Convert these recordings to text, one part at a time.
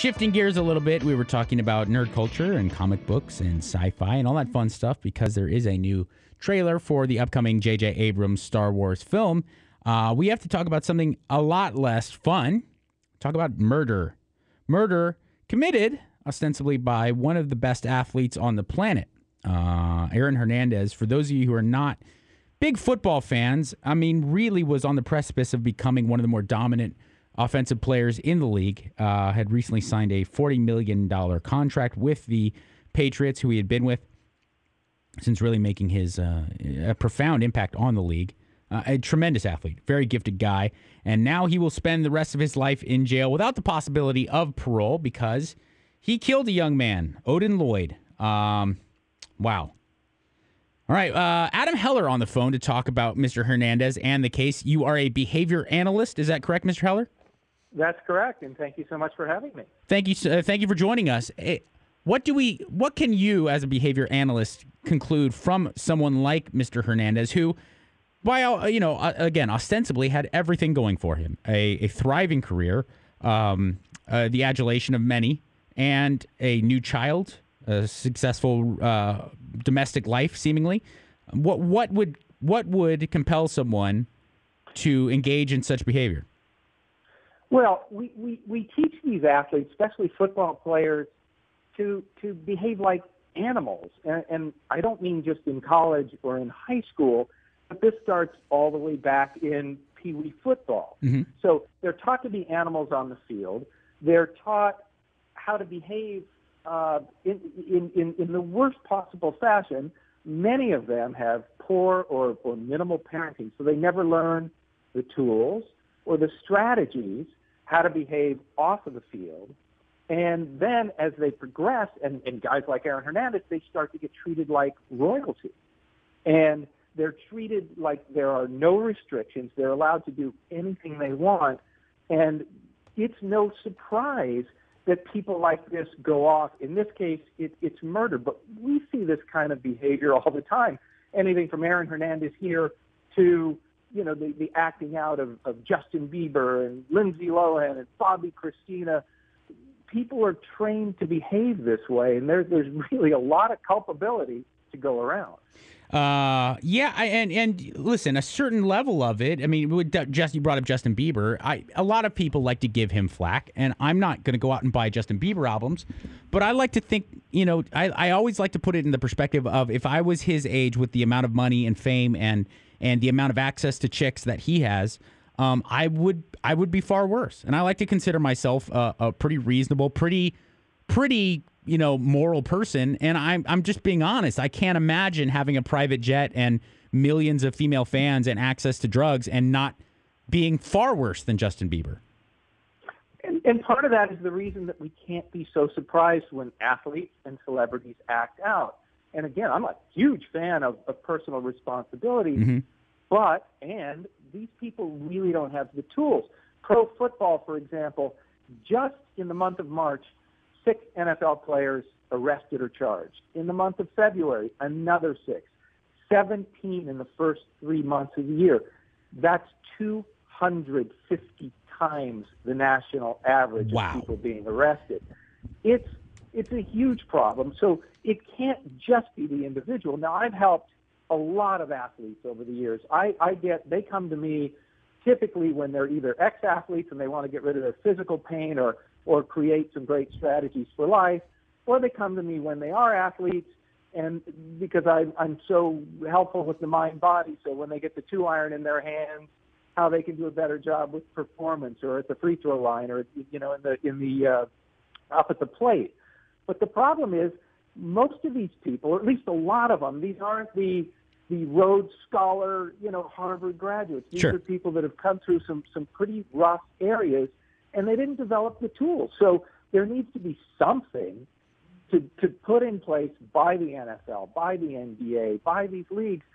shifting gears a little bit, we were talking about nerd culture and comic books and sci-fi and all that fun stuff because there is a new trailer for the upcoming J.J. Abrams Star Wars film. We have to talk about something a lot less fun. Talk about murder. Murder committed ostensibly by one of the best athletes on the planet, Aaron Hernandez. For those of you who are not big football fans, I mean, really was on the precipice of becoming one of the more dominant offensive players in the league. Had recently signed a $40 million contract with the Patriots, who he had been with since really making his a profound impact on the league. A tremendous athlete, very gifted guy. And now he will spend the rest of his life in jail without the possibility of parole because he killed a young man, Odin Lloyd. Wow. All right, Adam Heller on the phone to talk about Mr. Hernandez and the case. You are a behavior analyst. Is that correct, Mr. Heller? That's correct, and thank you so much for having me. Thank you for joining us. What can you, as a behavior analyst, conclude from someone like Mr. Hernandez, who, again, ostensibly had everything going for him, a thriving career, the adulation of many, and a new child, a successful domestic life, seemingly. What would compel someone to engage in such behavior? Well, we teach these athletes, especially football players, to behave like animals. And I don't mean just in college or in high school, but this starts all the way back in Pee Wee football. Mm-hmm. So they're taught to be animals on the field. They're taught how to behave in the worst possible fashion. Many of them have poor or minimal parenting, so they never learn the tools or the strategies how to behave off of the field. And then as they progress, and guys like Aaron Hernandez, they start to get treated like royalty. And they're treated like there are no restrictions. They're allowed to do anything they want. And it's no surprise that people like this go off. In this case, it's murder. But we see this kind of behavior all the time. Anything from Aaron Hernandez here to, the acting out of Justin Bieber and Lindsay Lohan and Bobby Christina. People are trained to behave this way, and there's really a lot of culpability to go around. And listen, a certain level of it. I mean, you brought up Justin Bieber. A lot of people like to give him flack, and I'm not going to go out and buy Justin Bieber albums, but I like to think, I always like to put it in the perspective of if I was his age with the amount of money and fame and the amount of access to chicks that he has, I would be far worse. And I like to consider myself a pretty reasonable, pretty moral person. And I'm just being honest. I can't imagine having a private jet and millions of female fans and access to drugs and not being far worse than Justin Bieber. And part of that is the reason that we can't be so surprised when athletes and celebrities act out. And again, I'm a huge fan of personal responsibility, mm-hmm. And these people really don't have the tools. Pro football, for example, just in the month of March, 6 NFL players arrested or charged. In the month of February, another 6. 17 in the first 3 months of the year. That's 250 times the national average of people being arrested. It's a huge problem. So it can't just be the individual. Now, I've helped a lot of athletes over the years. They come to me typically when they're either ex-athletes and they want to get rid of their physical pain or create some great strategies for life, or they come to me when they are athletes and because I'm so helpful with the mind-body, so when they get the 2-iron in their hands, how they can do a better job with performance or at the free throw line or up at the plate. But the problem is most of these people, or at least a lot of them, these aren't the Rhodes Scholar, Harvard graduates. These are people that have come through some pretty rough areas, and they didn't develop the tools. So there needs to be something to put in place by the NFL, by the NBA, by these leagues,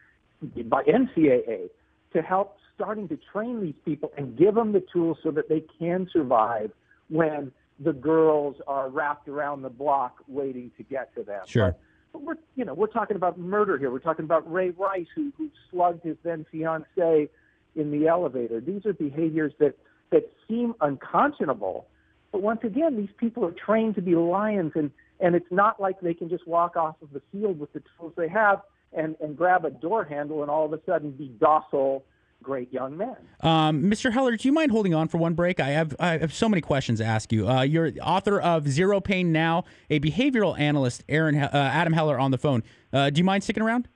by NCAA, to help starting to train these people and give them the tools so that they can survive when the girls are wrapped around the block waiting to get to them. Sure. But we're talking about murder here. We're talking about Ray Rice, who slugged his then fiancée in the elevator. These are behaviors that seem unconscionable But once again, these people are trained to be lions, and it's not like they can just walk off of the field with the tools they have and grab a door handle and all of a sudden be docile, great young men. Mr. Heller, do you mind holding on for one break? I have so many questions to ask you. You're author of Zero Pain Now, a behavioral analyst, Adam Heller, on the phone. Do you mind sticking around?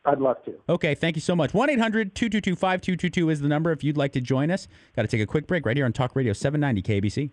I'd love to. Okay, thank you so much. 1-800-222-5222 is the number if you'd like to join us. Got to take a quick break right here on Talk Radio 790 KBC.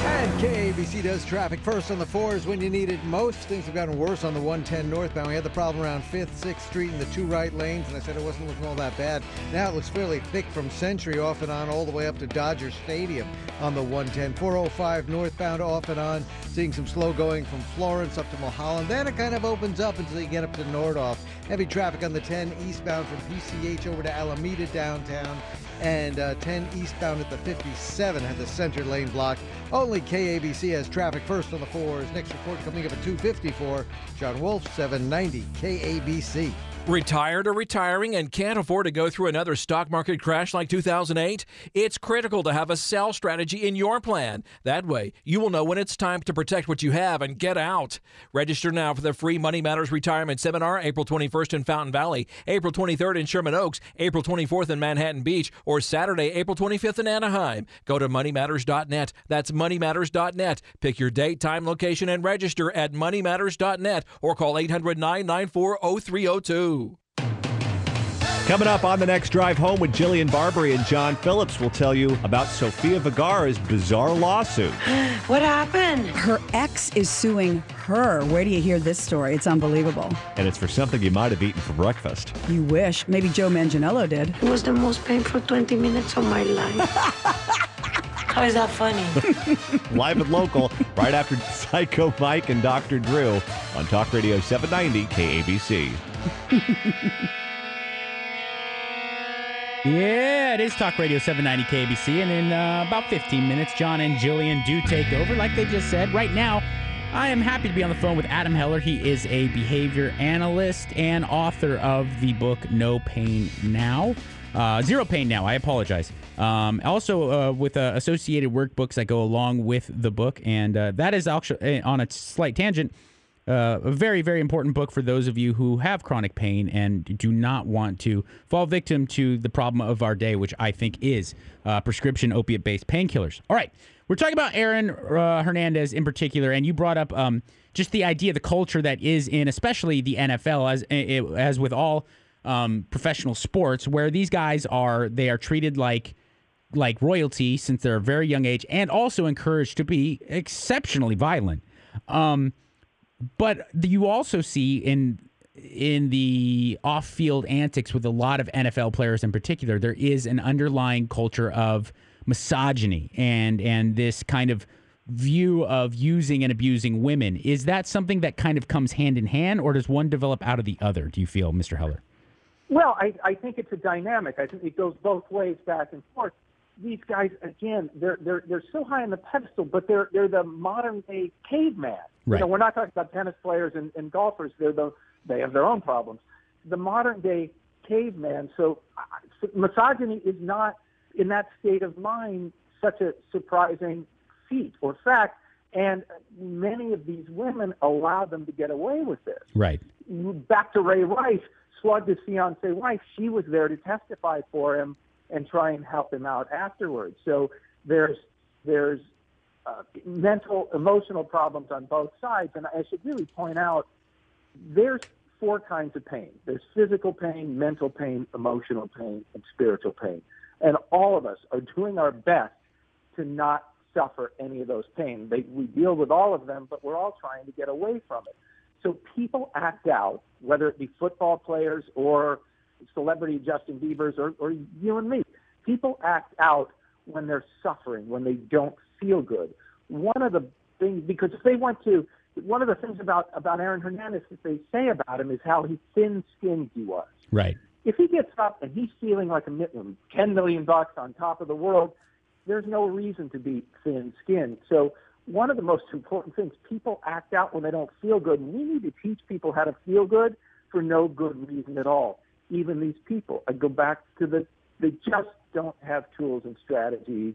And KABC does traffic first on the 4s when you need it most. Things have gotten worse on the 110 northbound. We had the problem around 5th, 6th Street in the two right lanes, and I said it wasn't looking all that bad. Now it looks fairly thick from Century off and on all the way up to Dodger Stadium on the 110. 405 northbound off and on, seeing some slow going from Florence up to Mulholland. Then it kind of opens up until you get up to Nordhoff. Heavy traffic on the 10 eastbound from PCH over to Alameda downtown. And 10 eastbound at the 57 had the center lane blocked. Only KABC has traffic first on the 4s. Next report coming up at 2:54. John Wolf, 790 KABC. Retired or retiring and can't afford to go through another stock market crash like 2008? It's critical to have a sell strategy in your plan. That way, you will know when it's time to protect what you have and get out. Register now for the free Money Matters Retirement Seminar, April 21st in Fountain Valley, April 23rd in Sherman Oaks, April 24th in Manhattan Beach, or Saturday, April 25th in Anaheim. Go to moneymatters.net. That's moneymatters.net. Pick your date, time, location, and register at moneymatters.net or call 800-994-0302. Coming up on the next drive home with Jillian Barbary and John Phillips, we'll tell you about Sofia Vergara's bizarre lawsuit. What happened? Her ex is suing her. Where do you hear this story? It's unbelievable. And it's for something you might have eaten for breakfast. You wish. Maybe Joe Manganiello did. It was the most painful 20 minutes of my life. How is that funny? Live and local, right after Psycho Mike and Dr. Drew on Talk Radio 790 KABC. Yeah, it is Talk Radio 790 KBC, and in about 15 minutes, John and Jillian do take over, like they just said. Right now, I am happy to be on the phone with Adam Heller. He is a behavior analyst and author of the book No Pain Now. Zero Pain Now, I apologize. Also with associated workbooks that go along with the book, and that is actually, on a slight tangent, a very, very important book for those of you who have chronic pain and do not want to fall victim to the problem of our day, which I think is prescription opiate-based painkillers. All right, we're talking about Aaron Hernandez in particular, and you brought up just the idea, the culture that is in, especially the NFL, as with all professional sports, where these guys are treated like royalty since they're a very young age, and also encouraged to be exceptionally violent. But you also see in the off-field antics with a lot of NFL players in particular, there is an underlying culture of misogyny and this kind of view of using and abusing women. Is that something that kind of comes hand in hand, or does one develop out of the other, do you feel, Mr. Heller? Well, I think it's a dynamic. I think it goes both ways, back and forth. These guys, again, they're so high on the pedestal, but they're the modern day caveman. Right. You know, we're not talking about tennis players and golfers. They have their own problems. The modern day caveman. So misogyny is not, in that state of mind, such a surprising feat or fact. And many of these women allow them to get away with this. Right. Back to Ray Rice, slugged his fiancee wife. She was there to testify for him and try and help him out afterwards. So there's mental, emotional problems on both sides. And I should really point out, there's four kinds of pain. There's physical pain, mental pain, emotional pain, and spiritual pain. And all of us are doing our best to not suffer any of those pain. We deal with all of them, but we're all trying to get away from it. So people act out, whether it be football players or celebrity Justin Bieber's or you and me. People act out when they're suffering, when they don't feel good. One of the things, because if they want to, one of the things about Aaron Hernandez that they say about him is how thin-skinned he was. Right. If he gets up and he's feeling like $10 million on top of the world, there's no reason to be thin-skinned. So one of the most important things, people act out when they don't feel good. And we need to teach people how to feel good for no good reason at all. Even these people. I go back to the just don't have tools and strategies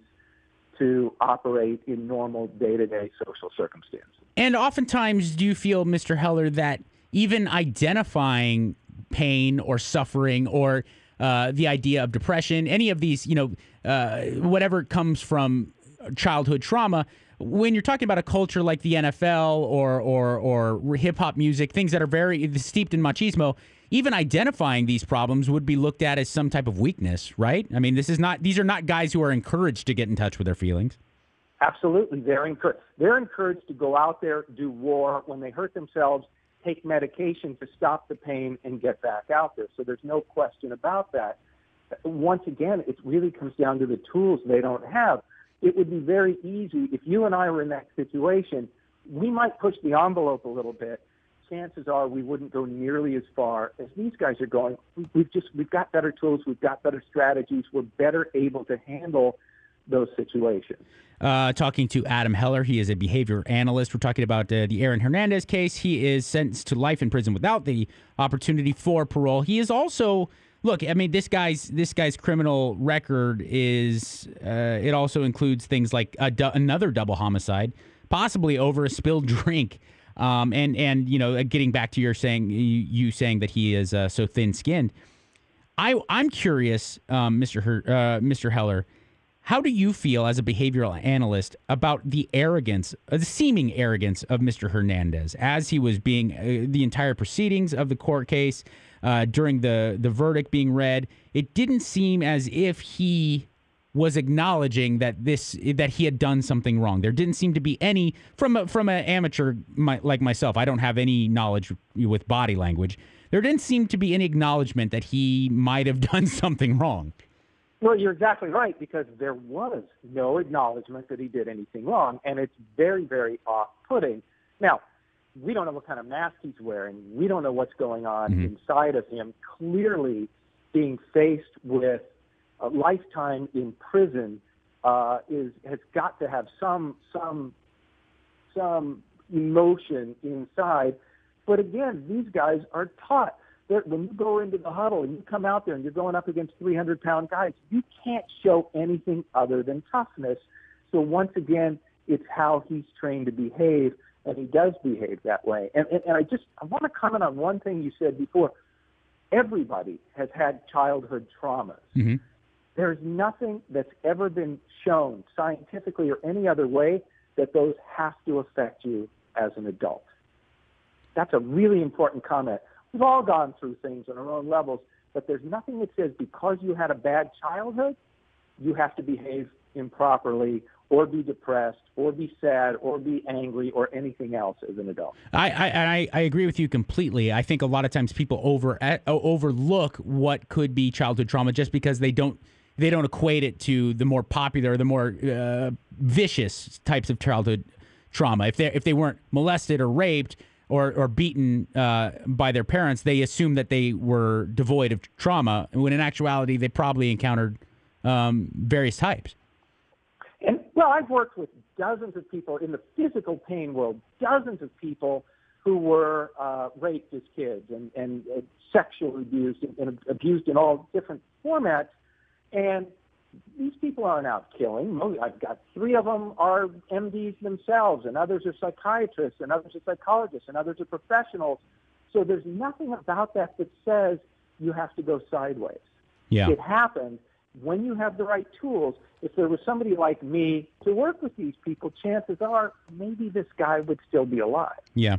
to operate in normal day-to-day social circumstances. And oftentimes, do you feel, Mr. Heller, that even identifying pain or suffering or the idea of depression, any of these, whatever comes from childhood trauma, when you're talking about a culture like the NFL or hip hop music, things that are very steeped in machismo, even identifying these problems would be looked at as some type of weakness, right? I mean, these are not guys who are encouraged to get in touch with their feelings. Absolutely. They're encouraged to go out there, do war. When they hurt themselves, take medication to stop the pain and get back out there. So there's no question about that. Once again, it really comes down to the tools they don't have. It would be very easy if you and I were in that situation. We might push the envelope a little bit. Chances are we wouldn't go nearly as far as these guys are going. We've got better tools. We've got better strategies. We're better able to handle those situations. Talking to Adam Heller. He is a behavior analyst. We're talking about the Aaron Hernandez case. He is sentenced to life in prison without the opportunity for parole. He is also, look, I mean, this guy's criminal record is, it also includes things like another double homicide, possibly over a spilled drink. And getting back to you saying that he is so thin-skinned. I'm curious, Mr. Heller, how do you feel as a behavioral analyst about the seeming arrogance of Mr. Hernandez as he was being the entire proceedings of the court case during the verdict being read? It didn't seem as if he was acknowledging that he had done something wrong. There didn't seem to be any from an amateur like myself. I don't have any knowledge with body language. There didn't seem to be any acknowledgement that he might have done something wrong. Well, you're exactly right, because there was no acknowledgement that he did anything wrong, and it's very, very off-putting. Now, we don't know what kind of mask he's wearing. We don't know what's going on inside of him. Clearly, being faced with a lifetime in prison has got to have some emotion inside. But again, these guys are taught that when you go into the huddle and you come out there and you're going up against 300-pound guys, you can't show anything other than toughness. So once again, it's how he's trained to behave, and he does behave that way. And I want to comment on one thing you said before. Everybody has had childhood traumas. Mm-hmm. There's nothing that's ever been shown scientifically or any other way that those have to affect you as an adult. That's a really important comment. We've all gone through things on our own levels, but there's nothing that says because you had a bad childhood, you have to behave improperly or be depressed or be sad or be angry or anything else as an adult. I agree with you completely. I think a lot of times people overlook what could be childhood trauma just because they don't equate it to the more popular, the more vicious types of childhood trauma. If they weren't molested or raped or beaten by their parents, they assume that they were devoid of trauma, when in actuality they probably encountered various types. And, well, I've worked with dozens of people in the physical pain world, dozens of people who were raped as kids and sexually abused and abused in all different formats. And these people aren't out killing. I've got 3 of them are MDs themselves, and others are psychiatrists, and others are psychologists, and others are professionals. So there's nothing about that that says you have to go sideways. Yeah. It happens when you have the right tools. If there was somebody like me to work with these people, chances are maybe this guy would still be alive. Yeah.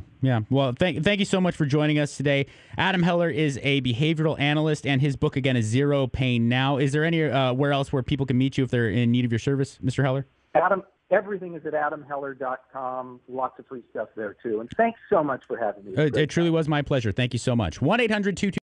Well, thank you so much for joining us today. Adam Heller is a behavioral analyst, and his book, again, is Zero Pain Now. Is there anywhere else where people can meet you if they're in need of your service, Mr. Heller? Everything is at adamheller.com. Lots of free stuff there, too. And thanks so much for having me. It truly was my pleasure. Thank you so much. 1-800-22